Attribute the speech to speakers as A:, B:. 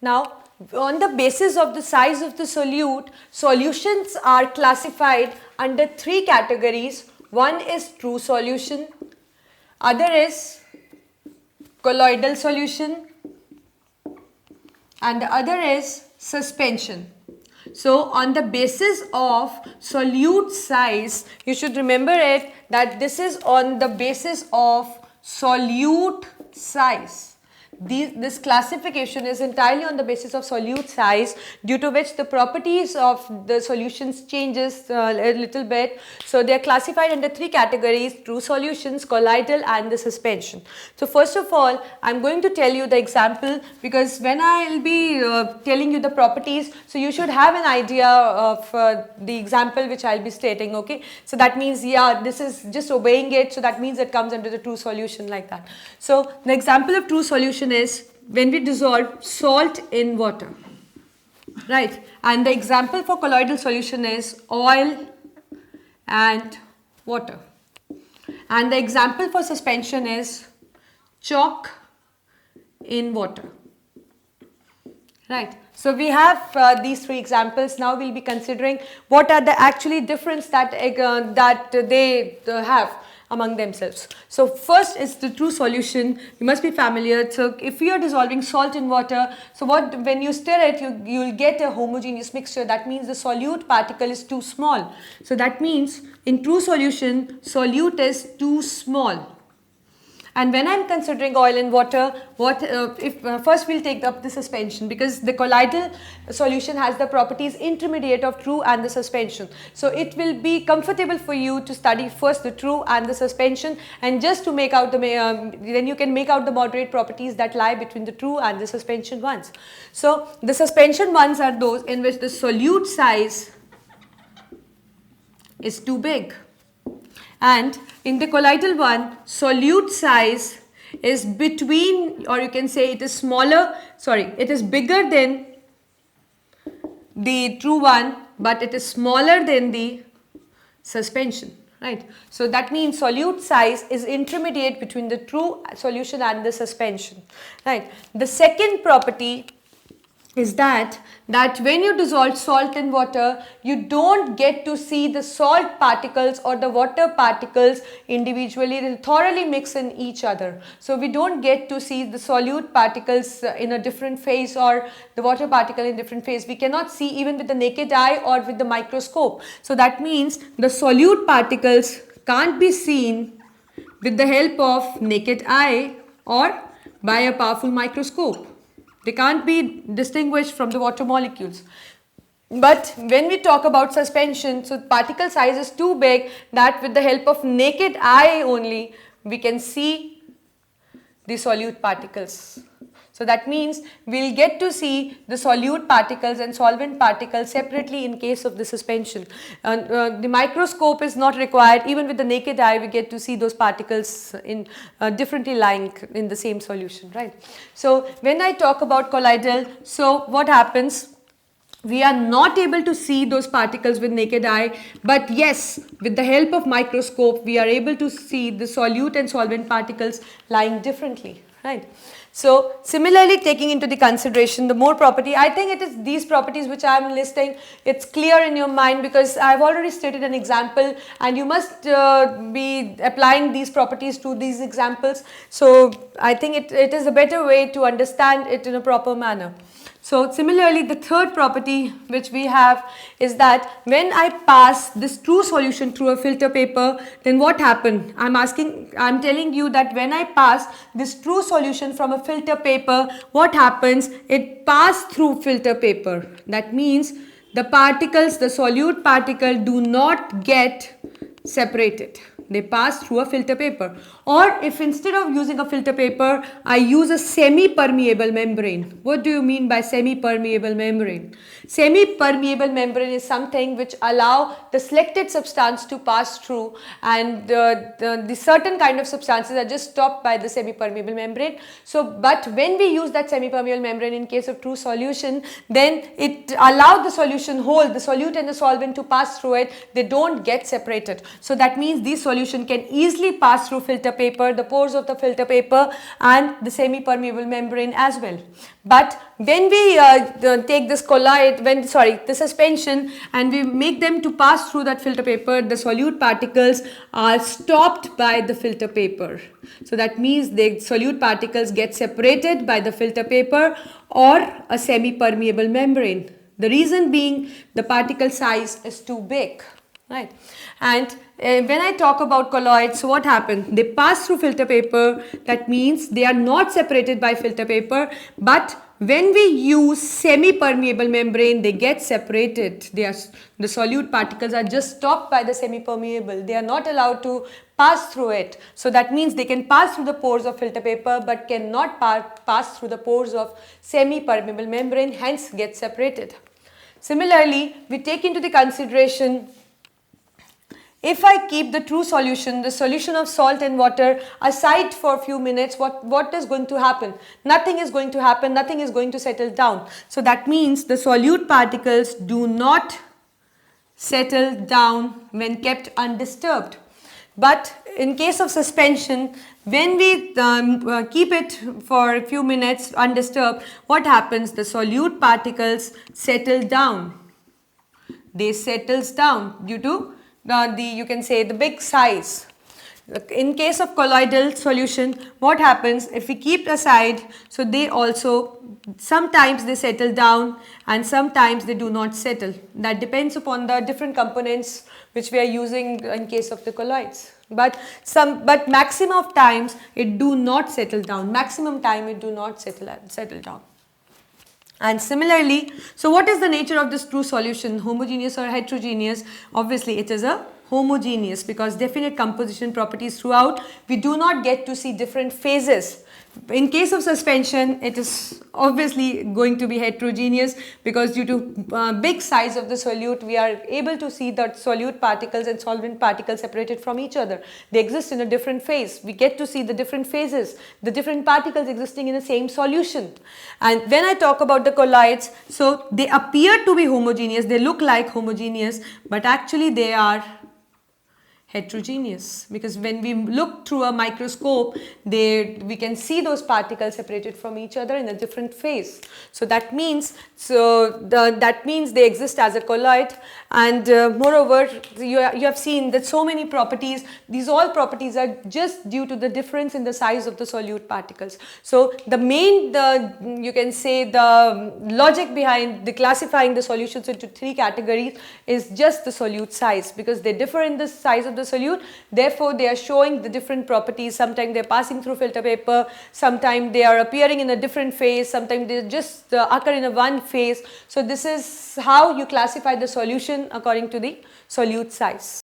A: Now, on the basis of the size of the solute, solutions are classified under three categories. One is true solution, other is colloidal solution, and the other is suspension. So, on the basis of solute size, you should remember it that this is on the basis of solute size. This classification is entirely on the basis of solute size, due to which the properties of the solutions changes a little bit. So they are classified under three categories: true solutions, colloidal, and the suspension. So first of all, I am going to tell you the example, because when I will be telling you the properties, so you should have an idea of the example which I will be stating. Okay, so that means, yeah, this is just obeying it, so that means it comes under the true solution, like that. So the example of true solution is when we dissolve salt in water, right? And the example for colloidal solution is oil and water. And the example for suspension is chalk in water, right? So we have these three examples. Now we'll be considering what are the actually difference that they have among themselves. So first is the true solution. You must be familiar. So if you are dissolving salt in water, so when you stir it, you will get a homogeneous mixture. That means the solute particle is too small. So that means in true solution, solute is too small. And when I am considering oil and water, first we'll take up the suspension, because the colloidal solution has the properties intermediate of true and the suspension. So it will be comfortable for you to study first the true and the suspension, and just to make out then you can make out the moderate properties that lie between the true and the suspension ones. So the suspension ones are those in which the solute size is too big. And in the colloidal one, solute size is between, or you can say it is it is bigger than the true one, but it is smaller than the suspension, right? So that means solute size is intermediate between the true solution and the suspension, right? The second property is that when you dissolve salt in water, you don't get to see the salt particles or the water particles individually. They thoroughly mix in each other. So we don't get to see the solute particles in a different phase or the water particle in different phase. We cannot see even with the naked eye or with the microscope. So that means the solute particles can't be seen with the help of naked eye or by a powerful microscope. They can't be distinguished from the water molecules. But when we talk about suspension, so particle size is too big that with the help of naked eye only, we can see the solute particles. So that means we'll get to see the solute particles and solvent particles separately in case of the suspension. The microscope is not required. Even with the naked eye, we get to see those particles in differently lying in the same solution, right? So when I talk about colloidal, so what happens? We are not able to see those particles with naked eye, but yes, with the help of microscope, we are able to see the solute and solvent particles lying differently, right? So similarly, taking into the consideration the more property, I think it is these properties which I am listing, it's clear in your mind because I have already stated an example and you must be applying these properties to these examples. So I think it is a better way to understand it in a proper manner. So similarly, the third property which we have is that when I pass this true solution through a filter paper, then what happened? I'm telling you that when I pass this true solution from a filter paper, what happens? It passed through filter paper. That means the particles, the solute particle do not get separated. They pass through a filter paper. Or if instead of using a filter paper, I use a semi-permeable membrane. What do you mean by semi-permeable membrane? Semi-permeable membrane is something which allow the selected substance to pass through, and the certain kind of substances are just stopped by the semi-permeable membrane. So, but when we use that semi-permeable membrane in case of true solution, then it allows the solution whole, the solute and the solvent to pass through it. They don't get separated. So that means this solution can easily pass through filter paper, the pores of the filter paper and the semi-permeable membrane as well. But when we take this the suspension, and we make them to pass through that filter paper, the solute particles are stopped by the filter paper. So that means the solute particles get separated by the filter paper or a semi-permeable membrane. The reason being the particle size is too big, right? And when I talk about colloids, so what happens? They pass through filter paper. That means they are not separated by filter paper, but when we use semi-permeable membrane, they get separated. The solute particles are just stopped by the semi-permeable. They are not allowed to pass through it. So that means they can pass through the pores of filter paper but cannot pass through the pores of semi-permeable membrane, hence get separated. Similarly, we take into the consideration, if I keep the true solution, the solution of salt and water aside for a few minutes, what is going to happen? Nothing is going to happen, nothing is going to settle down. So that means the solute particles do not settle down when kept undisturbed. But in case of suspension, when we keep it for a few minutes undisturbed, what happens? The solute particles settle down. They settles down due to you can say the big size. In case of colloidal solution, what happens if we keep aside? So they also sometimes they settle down and sometimes they do not settle. That depends upon the different components which we are using in case of the colloids. But maximum of times it do not settle down. Maximum time it do not settle down. And similarly, so what is the nature of this true solution? Homogeneous or heterogeneous? Obviously it is a homogeneous, because definite composition properties throughout. We do not get to see different phases. In case of suspension, it is obviously going to be heterogeneous, because due to big size of the solute, we are able to see that solute particles and solvent particles separated from each other. They exist in a different phase. We get to see the different phases, the different particles existing in the same solution. And when I talk about the colloids, so they appear to be homogeneous, they look like homogeneous, but actually they are heterogeneous, because when we look through a microscope, we can see those particles separated from each other in a different phase. So that means they exist as a colloid. And moreover, you have seen that so many properties, these all properties are just due to the difference in the size of the solute particles. So the main, you can say the logic behind the classifying the solutions into three categories is just the solute size, because they differ in the size of the solute, therefore they are showing the different properties. Sometimes they are passing through filter paper, sometimes they are appearing in a different phase, sometimes they just occur in a one phase. So this is how you classify the solution according to the solute size.